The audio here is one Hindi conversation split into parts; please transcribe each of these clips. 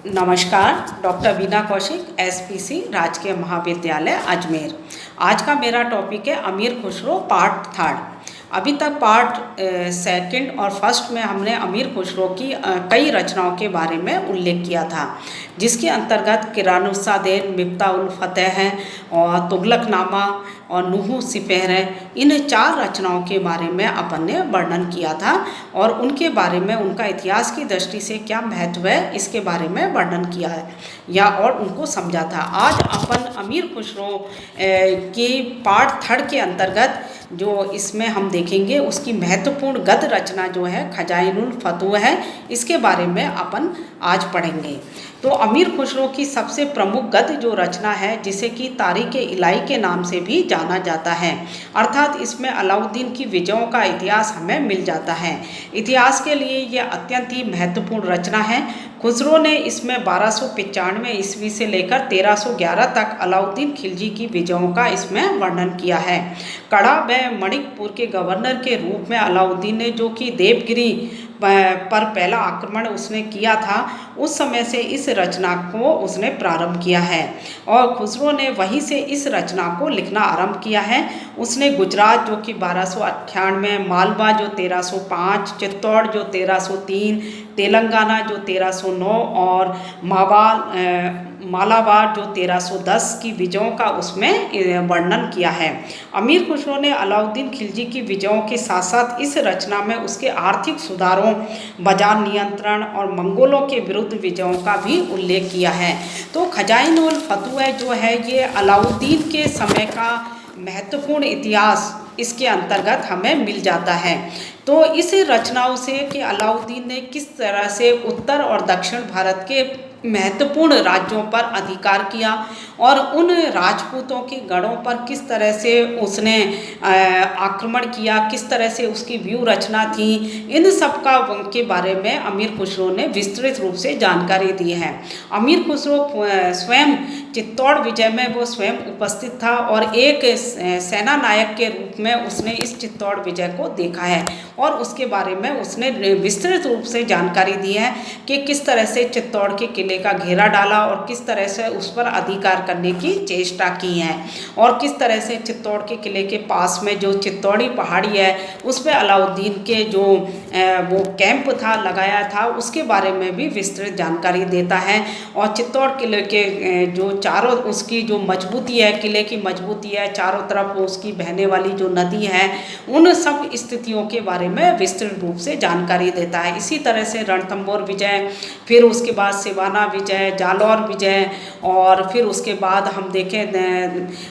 नमस्कार। डॉक्टर बीना कौशिक, एसपीसी राजकीय महाविद्यालय अजमेर। आज का मेरा टॉपिक है अमीर खुसरो पार्ट थर्ड। अभी तक पार्ट सेकंड और फर्स्ट में हमने अमीर खुसरो की कई रचनाओं के बारे में उल्लेख किया था, जिसके अंतर्गत किरानुस्सादैन, मिफ्ता उल फतेह और तुगलकनामा और नूह सिपहर, इन चार रचनाओं के बारे में अपन ने वर्णन किया था और उनके बारे में उनका इतिहास की दृष्टि से क्या महत्व है इसके बारे में वर्णन किया है या और उनको समझा था। आज अपन अमीर खुसरो की पार्ट थर्ड के अंतर्गत जो इसमें हम देखेंगे उसकी महत्वपूर्ण गद्य रचना जो है खजाइनुल फतूह है, इसके बारे में अपन आज पढ़ेंगे। तो अमीर खुसरो की सबसे प्रमुख गद्य जो रचना है, जिसे कि तारीख इलाही के नाम से भी जाना जाता है, अर्थात इसमें अलाउद्दीन की विजयों का इतिहास हमें मिल जाता है। इतिहास के लिए यह अत्यंत ही महत्वपूर्ण रचना है। खुसरो ने इसमें 1295 ईस्वी से लेकर 1311 तक अलाउद्दीन खिलजी की विजयों का इसमें वर्णन किया है। कड़ा व मणिकपुर के गवर्नर के रूप में अलाउद्दीन ने जो कि देवगिरी पर पहला आक्रमण उसने किया था, उस समय से इस रचना को उसने प्रारंभ किया है और खुसरो ने वहीं से इस रचना को लिखना आरंभ किया है। उसने गुजरात जो कि 1298, मालवा जो 1305, चित्तौड़ जो 1303, तेलंगाना जो 1309 और मालाबार जो 1310 की विजयों का उसमें वर्णन किया है। अमीर खुसरो ने अलाउद्दीन खिलजी की विजयों के साथ साथ इस रचना में उसके आर्थिक सुधारों, बाजार नियंत्रण और मंगोलों के विरुद्ध विजयों का भी उल्लेख किया है। तो खजाइनुल फतूह जो है ये अलाउद्दीन के समय का महत्वपूर्ण इतिहास इसके अंतर्गत हमें मिल जाता है। तो इस रचनाओं से कि अलाउद्दीन ने किस तरह से उत्तर और दक्षिण भारत के महत्वपूर्ण राज्यों पर अधिकार किया और उन राजपूतों के गढ़ों पर किस तरह से उसने आक्रमण किया, किस तरह से उसकी व्यूह रचना थी, इन सब का के बारे में अमीर खुसरो ने विस्तृत रूप से जानकारी दी है। अमीर खुसरो स्वयं चित्तौड़ विजय में वो स्वयं उपस्थित था और एक सेना नायक के रूप में उसने इस चित्तौड़ विजय को देखा है और उसके बारे में उसने विस्तृत रूप से जानकारी दी है कि किस तरह से चित्तौड़ के किले का घेरा डाला और किस तरह से उस पर अधिकार करने की चेष्टा की है और किस तरह से चित्तौड़ के किले के पास में जो चित्तौड़ी पहाड़ी है उस पर अलाउद्दीन के जो वो कैंप था लगाया था, उसके बारे में भी विस्तृत जानकारी देता है। और चित्तौड़ किले के जो चारों उसकी जो मजबूती है, किले की मजबूती है, चारों तरफ उसकी बहने वाली जो नदी है, उन सब स्थितियों के बारे में विस्तृत रूप से जानकारी देता है। इसी तरह से रणथंभौर विजय, फिर उसके बाद सिवाना विजय, जालौर विजय और फिर उसके बाद हम देखें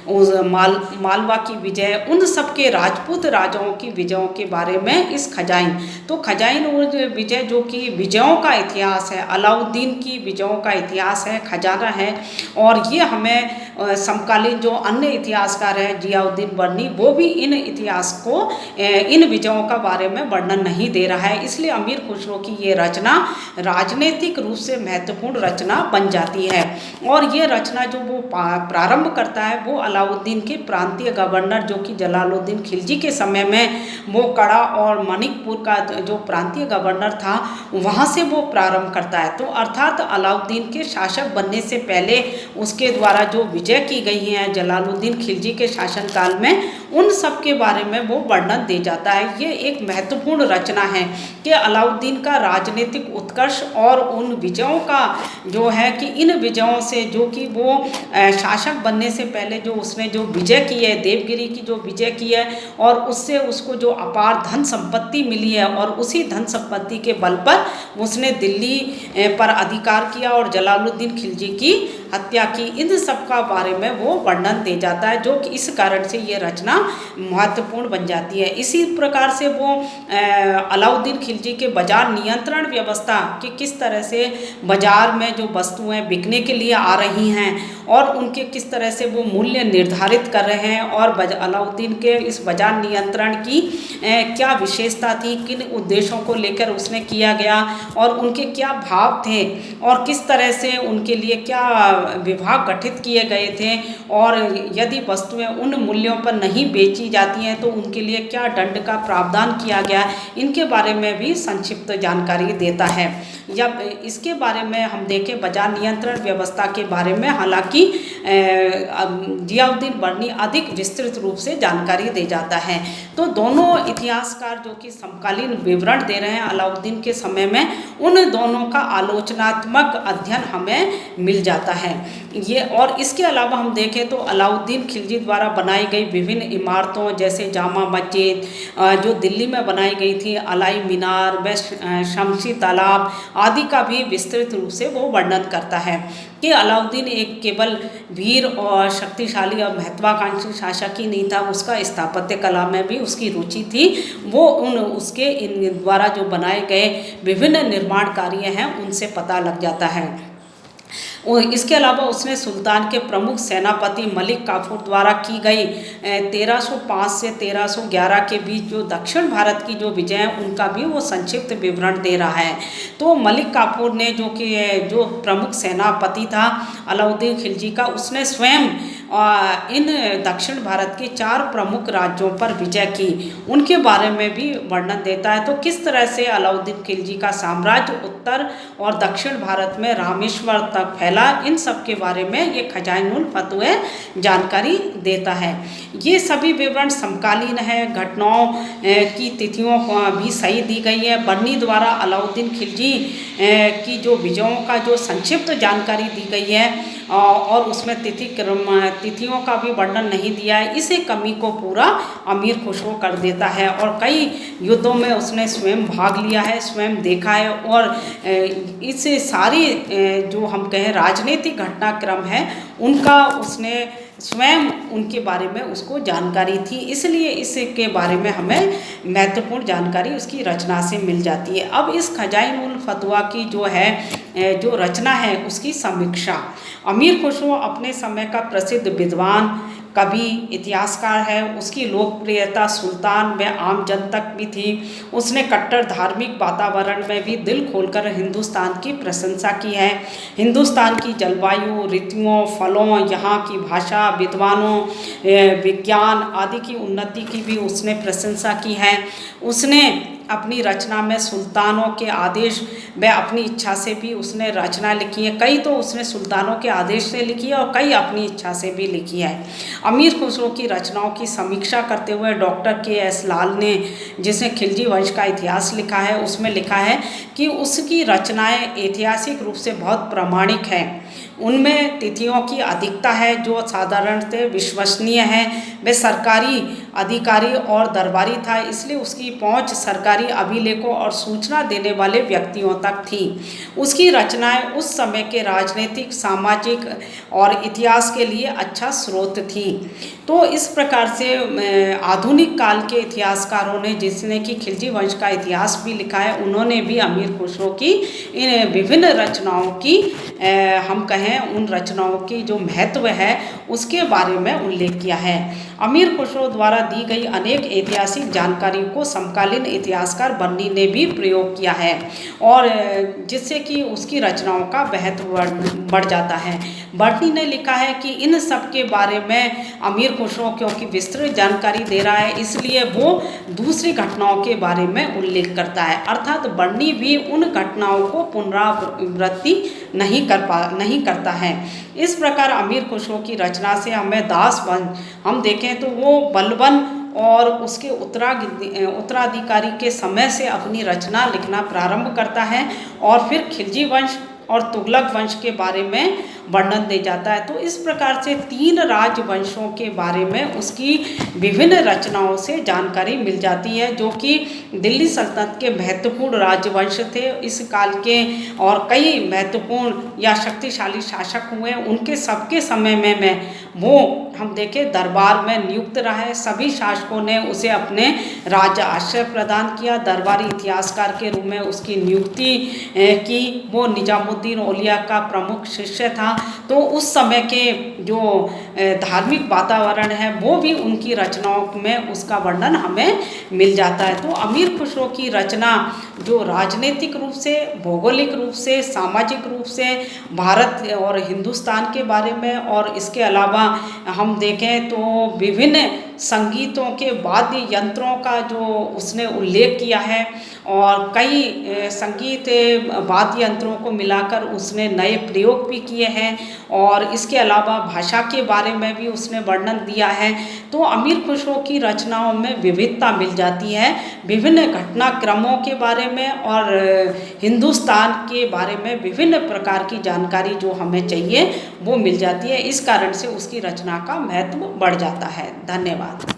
उस मालवा की विजय, उन सब के राजपूत राजाओं की विजयों के बारे में इस खजाइन, तो खजाइन विजय जो कि विजयों का इतिहास है, अलाउद्दीन की विजयों का इतिहास है, खजाना है। और ये हमें समकालीन जो अन्य इतिहासकार हैं जियाउद्दीन बर्नी, वो भी इन इतिहास को इन विजयों का बारे में वर्णन नहीं दे रहा है। इसलिए अमीर खुसरो की ये रचना राजनीतिक रूप से महत्वपूर्ण रचना बन जाती है। और ये रचना जो वो प्रारंभ करता है वो अलाउद्दीन के प्रांतीय गवर्नर जो कि जलालुद्दीन खिलजी के समय में वो कड़ा और मणिकपुर का जो प्रांतीय गवर्नर था वहाँ से वो प्रारंभ करता है। तो अर्थात अलाउद्दीन के शासक बनने से पहले उसके द्वारा जो विजय की गई हैं जलालुद्दीन खिलजी के शासनकाल में, उन सब के बारे में वो वर्णन दे जाता है। ये एक महत्वपूर्ण रचना है कि अलाउद्दीन का राजनीतिक उत्कर्ष और उन विजयों का जो है कि इन विजयों से जो कि वो शासक बनने से पहले जो उसने जो विजय की है, देवगिरी की जो विजय की है और उससे उसको जो अपार धन संपत्ति मिली है और उसी धन संपत्ति के बल पर उसने दिल्ली पर अधिकार किया और जलालुद्दीन खिलजी की हत्या की, इन सब का बारे में वो वर्णन दे जाता है, जो कि इस कारण से ये रचना महत्वपूर्ण बन जाती है। इसी प्रकार से वो अलाउद्दीन खिलजी के बाजार नियंत्रण व्यवस्था कि किस तरह से बाजार में जो वस्तुएं बिकने के लिए आ रही हैं और उनके किस तरह से वो मूल्य निर्धारित कर रहे हैं और अलाउद्दीन के इस बाजार नियंत्रण की क्या विशेषता थी, किन उद्देश्यों को लेकर उसने किया गया और उनके क्या भाव थे और किस तरह से उनके लिए क्या विभाग गठित किए गए थे और यदि वस्तुएं उन मूल्यों पर नहीं बेची जाती हैं तो उनके लिए क्या दंड का प्रावधान किया गया, इनके बारे में भी संक्षिप्त जानकारी देता है। या इसके बारे में हम देखें बाजार नियंत्रण व्यवस्था के बारे में हालांकि जियाउद्दीन बर्नी अधिक विस्तृत रूप से जानकारी दे जाता है। तो दोनों इतिहासकार जो कि समकालीन विवरण दे रहे हैं अलाउद्दीन के समय में, उन दोनों का आलोचनात्मक अध्ययन हमें मिल जाता है। ये और इसके अलावा हम देखें तो अलाउद्दीन खिलजी द्वारा बनाई गई विभिन्न इमारतों जैसे जामा मस्जिद जो दिल्ली में बनाई गई थी, अलाई मीनार व शमसी तालाब आदि का भी विस्तृत रूप से वो वर्णन करता है कि अलाउद्दीन एक केवल वीर और शक्तिशाली और महत्वाकांक्षी शासक ही नहीं था, उसका स्थापत्य कला में भी उसकी रुचि थी। वो उसके इन द्वारा जो बनाए गए विभिन्न निर्माण कार्य हैं उनसे पता लग जाता है। और इसके अलावा उसने सुल्तान के प्रमुख सेनापति मलिक काफूर द्वारा की गई 1305 से 1311 के बीच जो दक्षिण भारत की जो विजय हैं उनका भी वो संक्षिप्त विवरण दे रहा है। तो मलिक काफूर ने जो प्रमुख सेनापति था अलाउद्दीन खिलजी का, उसने स्वयं इन दक्षिण भारत के 4 प्रमुख राज्यों पर विजय की, उनके बारे में भी वर्णन देता है। तो किस तरह से अलाउद्दीन खिलजी का साम्राज्य उत्तर और दक्षिण भारत में रामेश्वर तक फैला, इन सब के बारे में ये खजाइनुल फतवे जानकारी देता है। ये सभी विवरण समकालीन है, घटनाओं की तिथियों भी सही दी गई है। बर्नी द्वारा अलाउद्दीन खिलजी की जो विजयों का जो संक्षिप्त जानकारी दी गई है और उसमें तिथियों का भी वर्णन नहीं दिया है, इसे कमी को पूरा अमीर खुसरो कर देता है। और कई युद्धों में उसने स्वयं भाग लिया है, स्वयं देखा है और इससे सारी जो हम कहें राजनीतिक घटनाक्रम है उनका उसने स्वयं उनके बारे में उसको जानकारी थी, इसलिए इसके बारे में हमें महत्वपूर्ण जानकारी उसकी रचना से मिल जाती है। अब इस खजाइनुल फतवा की जो रचना है उसकी समीक्षा। अमीर खुसरो अपने समय का प्रसिद्ध विद्वान, कवि, इतिहासकार है। उसकी लोकप्रियता सुल्तान व आम जन तक भी थी। उसने कट्टर धार्मिक वातावरण में भी दिल खोलकर हिंदुस्तान की प्रशंसा की है। हिंदुस्तान की जलवायु, ऋतुओं, फलों, यहाँ की भाषा, विद्वानों, विज्ञान आदि की उन्नति की भी उसने प्रशंसा की है। उसने अपनी रचना में सुल्तानों के आदेश व अपनी इच्छा से भी उसने रचना लिखी है। कई तो उसने सुल्तानों के आदेश से लिखी है और कई अपनी इच्छा से भी लिखी है। अमीर खुसरो की रचनाओं की समीक्षा करते हुए डॉक्टर के.एस. लाल ने, जिसने खिलजी वंश का इतिहास लिखा है, उसमें लिखा है कि उसकी रचनाएं ऐतिहासिक रूप से बहुत प्रामाणिक हैं। उनमें तिथियों की अधिकता है जो साधारणतः विश्वसनीय है। वह सरकारी अधिकारी और दरबारी था, इसलिए उसकी पहुंच सरकारी अभिलेखों और सूचना देने वाले व्यक्तियों तक थी। उसकी रचनाएं उस समय के राजनीतिक, सामाजिक और इतिहास के लिए अच्छा स्रोत थी। तो इस प्रकार से आधुनिक काल के इतिहासकारों ने, जिसने कि खिलजी वंश का इतिहास भी लिखा है, उन्होंने भी अमीर खुसरो की इन विभिन्न रचनाओं की हम कहें उन रचनाओं की जो महत्व है उसके बारे में उल्लेख किया है। अमीर खुसरो द्वारा दी गई अनेक ऐतिहासिक जानकारी को समकालीन इतिहासकार बर्नी ने भी प्रयोग किया है और जिससे कि उसकी रचनाओं का महत्व बढ़ जाता है। बर्नी ने लिखा है कि इन सब के बारे में अमीर खुसरो क्योंकि विस्तृत जानकारी दे रहा है, इसलिए वो दूसरी घटनाओं के बारे में उल्लेख करता है। अर्थात बर्नी भी उन घटनाओं को पुनरावृत्ति नहीं करता है। इस प्रकार अमीर खुसरो की रचना से हमें दास वंश हम देखें तो वो बलबन और उसके उत्तराधिकारी के समय से अपनी रचना लिखना प्रारंभ करता है और फिर खिलजी वंश और तुगलक वंश के बारे में वर्णन दे जाता है। तो इस प्रकार से 3 राजवंशों के बारे में उसकी विभिन्न रचनाओं से जानकारी मिल जाती है, जो कि दिल्ली सल्तनत के महत्वपूर्ण राजवंश थे इस काल के, और कई महत्वपूर्ण या शक्तिशाली शासक हुए। उनके सबके समय में वो हम देखें दरबार में नियुक्त रहे। सभी शासकों ने उसे अपने राज्य आश्रय प्रदान किया। दरबारी इतिहासकार के रूप में उसकी नियुक्ति की। वो निजामुद्दीन औलिया का प्रमुख शिष्य था। तो उस समय के जो धार्मिक वातावरण है वो भी उनकी रचनाओं में उसका वर्णन हमें मिल जाता है। तो अमीर खुसरो की रचना जो राजनीतिक रूप से, भौगोलिक रूप से, सामाजिक रूप से भारत और हिंदुस्तान के बारे में, और इसके अलावा हम देखें तो विभिन्न संगीतों के वाद्य यंत्रों का जो उसने उल्लेख किया है और कई संगीत वाद्य यंत्रों को मिलाकर उसने नए प्रयोग भी किए हैं और इसके अलावा भाषा के बारे में भी उसने वर्णन दिया है। तो अमीर खुसरो की रचनाओं में विविधता मिल जाती है, विभिन्न घटनाक्रमों के बारे में और हिंदुस्तान के बारे में विभिन्न प्रकार की जानकारी जो हमें चाहिए वो मिल जाती है। इस कारण से उसकी रचना का महत्व बढ़ जाता है। धन्यवाद।